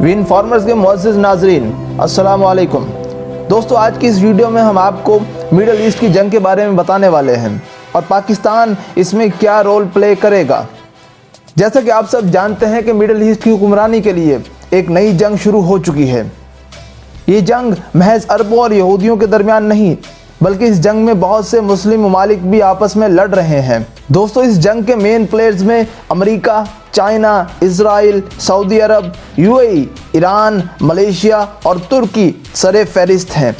Win farmers के मुअज़्ज़िज़ नाज़रीन, अस्सलाम वालेकुम। दोस्तों, आज की इस वीडियो में हम आपको मिडल ईस्ट की जंग के बारे में बताने वाले हैं और पाकिस्तान इसमें क्या रोल प्ले करेगा। जैसा कि आप सब जानते हैं कि मिडल ईस्ट की हुक्मरानी के लिए एक नई जंग शुरू हो चुकी है। ये जंग महज अरबों और यहूदियों के दरमियान नहीं, बल्कि इस जंग में बहुत से मुस्लिम ममालिक भी आपस में लड़ रहे हैं। दोस्तों, इस जंग के मेन प्लेयर्स में अमेरिका, चाइना, इजराइल, सऊदी अरब, यूएई, ईरान, मलेशिया और तुर्की सरे फहरिस्त हैं।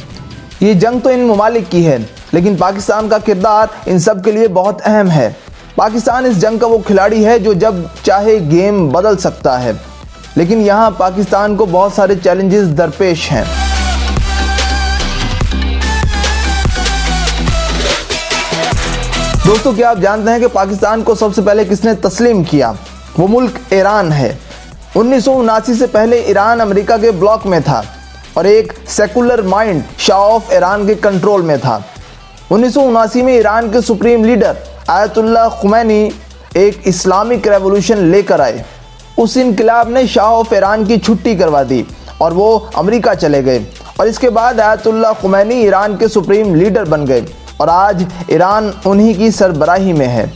ये जंग तो इन ममालिक की है, लेकिन पाकिस्तान का किरदार इन सब के लिए बहुत अहम है। पाकिस्तान इस जंग का वो खिलाड़ी है जो जब चाहे गेम बदल सकता है, लेकिन यहाँ पाकिस्तान को बहुत सारे चैलेंजेस दरपेश हैं। दोस्तों, क्या आप जानते हैं कि पाकिस्तान को सबसे पहले किसने तस्लीम किया? वो मुल्क ईरान है। 1979 से पहले ईरान अमेरिका के ब्लॉक में था और एक secular mind Shah of Iran के कंट्रोल में था। 1979 में ईरान के सुप्रीम लीडर आयतुल्लाह खुमैनी एक इस्लामिक रेवोल्यूशन लेकर आए। उस इनकलाब ने शाह ऑफ ईरान की छुट्टी करवा दी और वो अमेरिका चले गए और इसके बाद आयतुल्लाह खुमैनी ईरान के सुप्रीम लीडर बन गए और आज ईरान उन्हीं की सरबराही में है।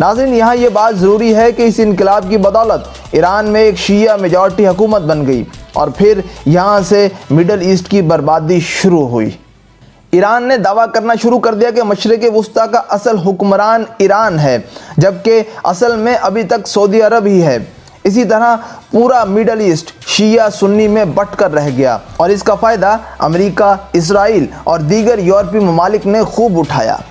नाज़रीन, यहाँ ये बात ज़रूरी है कि इस इनकलाब की बदौलत ईरान में एक शिया मेजॉरिटी हुकूमत बन गई और फिर यहाँ से मिडल ईस्ट की बर्बादी शुरू हुई। ईरान ने दावा करना शुरू कर दिया कि मशरिक़ वुस्ता का असल हुक्मरान ईरान है, जबकि असल में अभी तक सऊदी अरब ही है। इसी तरह पूरा मिडल ईस्ट शिया सुन्नी में बट कर रह गया और इसका फ़ायदा अमेरिका, इजराइल और दीगर यूरोपीय ममालिक ने खूब उठाया।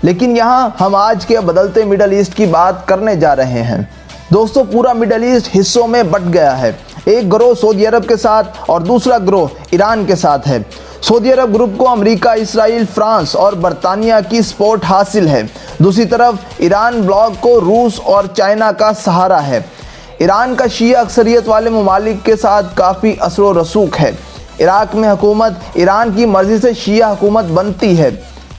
लेकिन यहाँ हम आज के बदलते मिडल ईस्ट की बात करने जा रहे हैं। दोस्तों, पूरा मिडल ईस्ट हिस्सों में बट गया है। एक ग्रोह सऊदी अरब के साथ और दूसरा ग्रोह ईरान के साथ है। सऊदी अरब ग्रुप को अमेरिका, इसराइल, फ्रांस और बरतानिया की सपोर्ट हासिल है। दूसरी तरफ ईरान ब्लॉक को रूस और चाइना का सहारा है। ईरान का शिया अक्सरियत वाले ममालिक के साथ काफ़ी असर व रसूख है। इराक में हुकूमत ईरान की मर्ज़ी से शिया हुकूमत बनती है।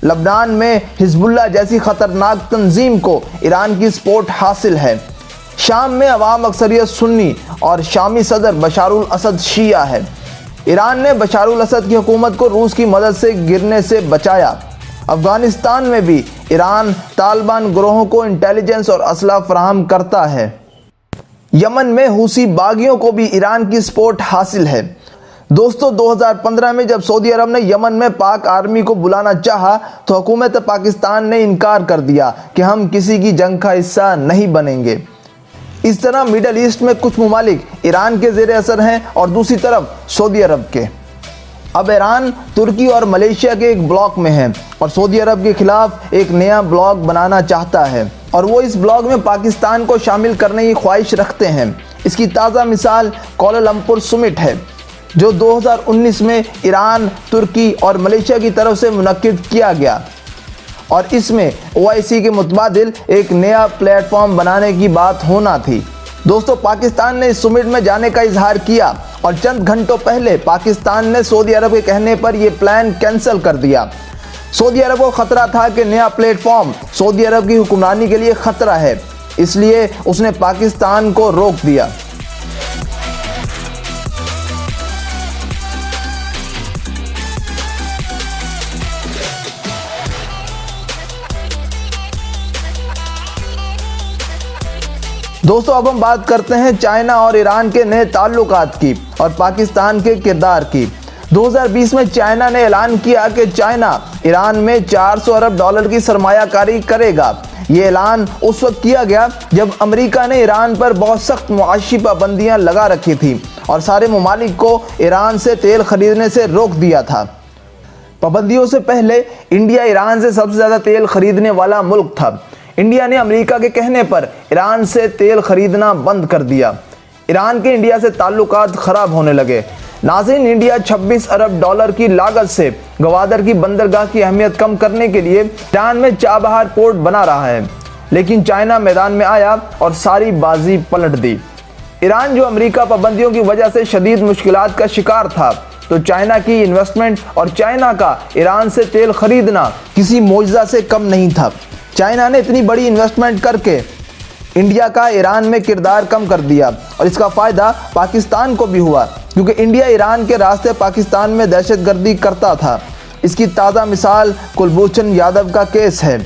लबनान में हिजबुल्लाह जैसी ख़तरनाक तंजीम को ईरान की सपोर्ट हासिल है। शाम में अवाम अक्सरियत सुन्नी और शामी सदर बशारुल असद शिया है। ईरान ने बशारुल असद की हुकूमत को रूस की मदद से गिरने से बचाया। अफ़गानिस्तान में भी ईरान तालिबान ग्रोहों को इंटेलिजेंस और असला फराहम करता है। यमन में हूसी बागियों को भी ईरान की सपोर्ट हासिल है। दोस्तों, 2015 में जब सऊदी अरब ने यमन में पाक आर्मी को बुलाना चाहा तो हुकूमत पाकिस्तान ने इनकार कर दिया कि हम किसी की जंग का हिस्सा नहीं बनेंगे। इस तरह मिडल ईस्ट में कुछ ममालिक ईरान के ज़ेर असर हैं और दूसरी तरफ सऊदी अरब के। अब ईरान तुर्की और मलेशिया के एक ब्लॉक में है और सऊदी अरब के खिलाफ एक नया ब्लॉक बनाना चाहता है और वो इस ब्लॉक में पाकिस्तान को शामिल करने की ख्वाहिश रखते हैं। इसकी ताज़ा मिसाल कोलालमपुर समिट है, जो 2019 में ईरान, तुर्की और मलेशिया की तरफ से मुनक्किद किया गया और इसमें OIC के मुतबादिल एक नया प्लेटफॉर्म बनाने की बात होना थी। दोस्तों, पाकिस्तान ने इस समिट में जाने का इजहार किया और चंद घंटों पहले पाकिस्तान ने सऊदी अरब के कहने पर यह प्लान कैंसिल कर दिया। सऊदी अरब को खतरा था कि नया प्लेटफॉर्म सऊदी अरब की हुक्मरानी के लिए खतरा है, इसलिए उसने पाकिस्तान को रोक दिया। दोस्तों, अब हम बात करते हैं चाइना और ईरान के नए ताल्लुकात की और पाकिस्तान के किरदार की। 2020 में चाइना ने ऐलान किया कि चाइना ईरान में 400 अरब डॉलर की सरमायाकारी करेगा। ये ऐलान उस वक्त किया गया जब अमेरिका ने ईरान पर बहुत सख्त मुआशी पाबंदियां लगा रखी थी और सारे ममालिक को ईरान से तेल खरीदने से रोक दिया था। पाबंदियों से पहले इंडिया ईरान से सबसे ज़्यादा तेल खरीदने वाला मुल्क था। इंडिया ने अमेरिका के कहने पर ईरान से तेल खरीदना बंद कर दिया। ईरान के इंडिया से ताल्लुकात ख़राब होने लगे। नाज़रीन, इंडिया 26 अरब डॉलर की लागत से गवादर की बंदरगाह की अहमियत कम करने के लिए ईरान में चाबहार पोर्ट बना रहा है, लेकिन चाइना मैदान में आया और सारी बाजी पलट दी। ईरान जो अमेरिका पाबंदियों की वजह से शदीद मुश्किलात का शिकार था, तो चाइना की इन्वेस्टमेंट और चाइना का ईरान से तेल खरीदना किसी मौजज़ा से कम नहीं था। चाइना ने इतनी बड़ी इन्वेस्टमेंट करके इंडिया का ईरान में किरदार कम कर दिया और इसका फ़ायदा पाकिस्तान को भी हुआ, क्योंकि इंडिया ईरान के रास्ते पाकिस्तान में दहशतगर्दी करता था। इसकी ताज़ा मिसाल कुलभूषण यादव का केस है।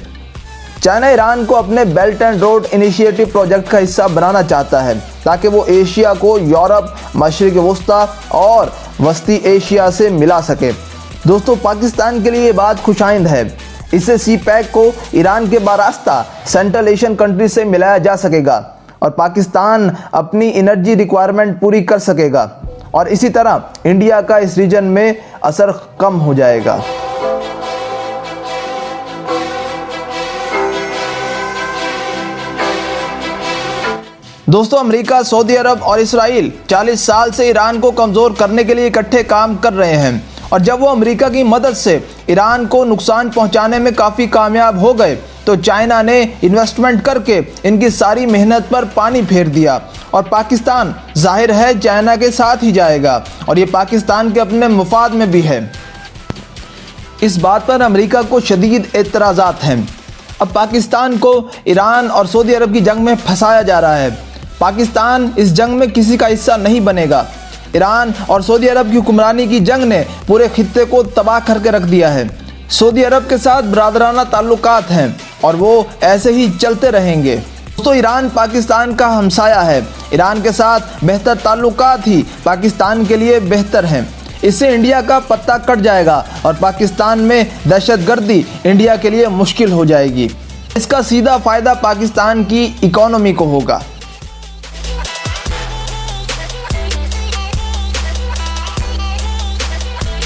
चाइना ईरान को अपने belt and road initiative project का हिस्सा बनाना चाहता है ताकि वो एशिया को यूरोप, मशरिक़ वस्ता और वस्ती एशिया से मिला सके। दोस्तों, पाकिस्तान के लिए ये बात खुशाइंद है। इससे सी पैक को ईरान के बारास्ता सेंट्रल एशियन कंट्री से मिलाया जा सकेगा और पाकिस्तान अपनी एनर्जी रिक्वायरमेंट पूरी कर सकेगा और इसी तरह इंडिया का इस रीजन में असर कम हो जाएगा। दोस्तों, अमेरिका, सऊदी अरब और इसराइल 40 साल से ईरान को कमज़ोर करने के लिए इकट्ठे काम कर रहे हैं और जब वो अमेरिका की मदद से ईरान को नुकसान पहुंचाने में काफ़ी कामयाब हो गए तो चाइना ने इन्वेस्टमेंट करके इनकी सारी मेहनत पर पानी फेर दिया और पाकिस्तान जाहिर है चाइना के साथ ही जाएगा और ये पाकिस्तान के अपने मुफाद में भी है। इस बात पर अमेरिका को शदीद एतराज़ात हैं। अब पाकिस्तान को ईरान और सऊदी अरब की जंग में फंसाया जा रहा है। पाकिस्तान इस जंग में किसी का हिस्सा नहीं बनेगा। ईरान और सऊदी अरब की हुक्मरानी की जंग ने पूरे खित्ते को तबाह करके रख दिया है। सऊदी अरब के साथ बरादराना ताल्लुकात हैं और वो ऐसे ही चलते रहेंगे। दोस्तों, ईरान पाकिस्तान का हमसाया है। ईरान के साथ बेहतर ताल्लुकात ही पाकिस्तान के लिए बेहतर हैं। इससे इंडिया का पत्ता कट जाएगा और पाकिस्तान में दहशतगर्दी इंडिया के लिए मुश्किल हो जाएगी। इसका सीधा फ़ायदा पाकिस्तान की इकोनॉमी को होगा।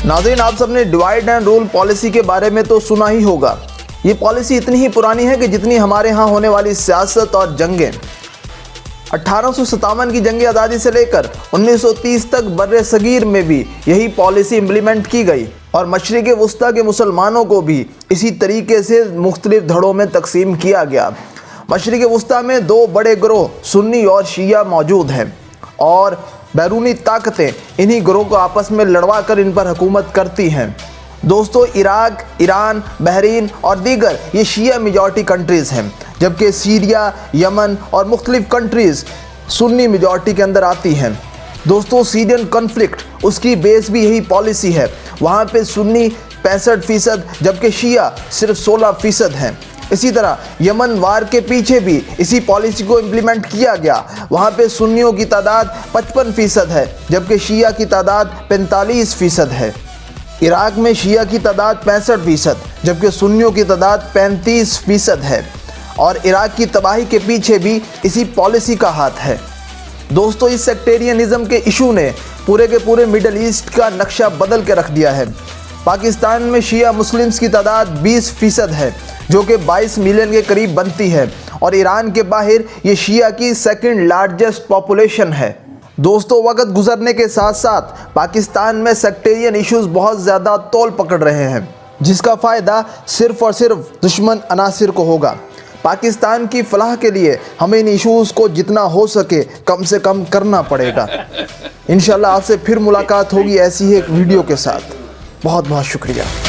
नाज़रीन, आप सबने डिवाइड एंड रूल पॉलिसी के बारे में तो सुना ही होगा। ये पॉलिसी इतनी ही पुरानी है कि जितनी हमारे यहाँ होने वाली सियासत और जंगें। 1857 की जंग आज़ादी से लेकर 1930 तक बर्रे सगीर में भी यही पॉलिसी इम्प्लीमेंट की गई और मशरिक़ वस्ता के मुसलमानों को भी इसी तरीके से मुख्तलिफ धड़ों में तकसीम किया गया। मशरिक़ वस्ता में दो बड़े ग्रोह सुन्नी और शिया मौजूद हैं और बैरूनी ताकतें इन्हीं ग्रोह को आपस में लड़वा कर इन पर हुकूमत करती हैं। दोस्तों, इराक, ईरान, बहरीन और दीगर ये शिया मेजॉरिटी कंट्रीज़ हैं, जबकि सीरिया, यमन और मुख्तलिफ कंट्रीज़ सुन्नी मेजॉरिटी के अंदर आती हैं। दोस्तों, सीरियन कॉन्फ्लिक्ट उसकी बेस भी यही पॉलिसी है। वहाँ पे सुन्नी 65% जबकि शिया सिर्फ 16% हैं। इसी तरह यमन वार के पीछे भी इसी पॉलिसी को इम्प्लीमेंट किया गया। वहाँ पे सुन्नियों की तादाद 55% है जबकि शिया की तादाद 45% है। इराक में शिया की तादाद 65% जबकि सुन्नियों की तादाद 35% है और इराक की तबाही के पीछे भी इसी पॉलिसी का हाथ है। दोस्तों, इस सेक्टेरियनिज़म के इशू ने पूरे के पूरे मिडल ईस्ट का नक्शा बदल के रख दिया है। पाकिस्तान में शिया मुस्लिम्स की तादाद 20% है जो कि 22 मिलियन के करीब बनती है और ईरान के बाहर ये शिया की सेकंड लार्जेस्ट पॉपुलेशन है। दोस्तों, वक्त गुजरने के साथ साथ पाकिस्तान में सेक्टेरियन इश्यूज बहुत ज़्यादा तौल पकड़ रहे हैं जिसका फ़ायदा सिर्फ़ और सिर्फ दुश्मन अनासिर को होगा। पाकिस्तान की फलाह के लिए हमें इन इश्यूज़ को जितना हो सके कम से कम करना पड़ेगा। इंशाल्लाह आपसे फिर मुलाकात होगी ऐसी ही एक वीडियो के साथ। बहुत बहुत शुक्रिया।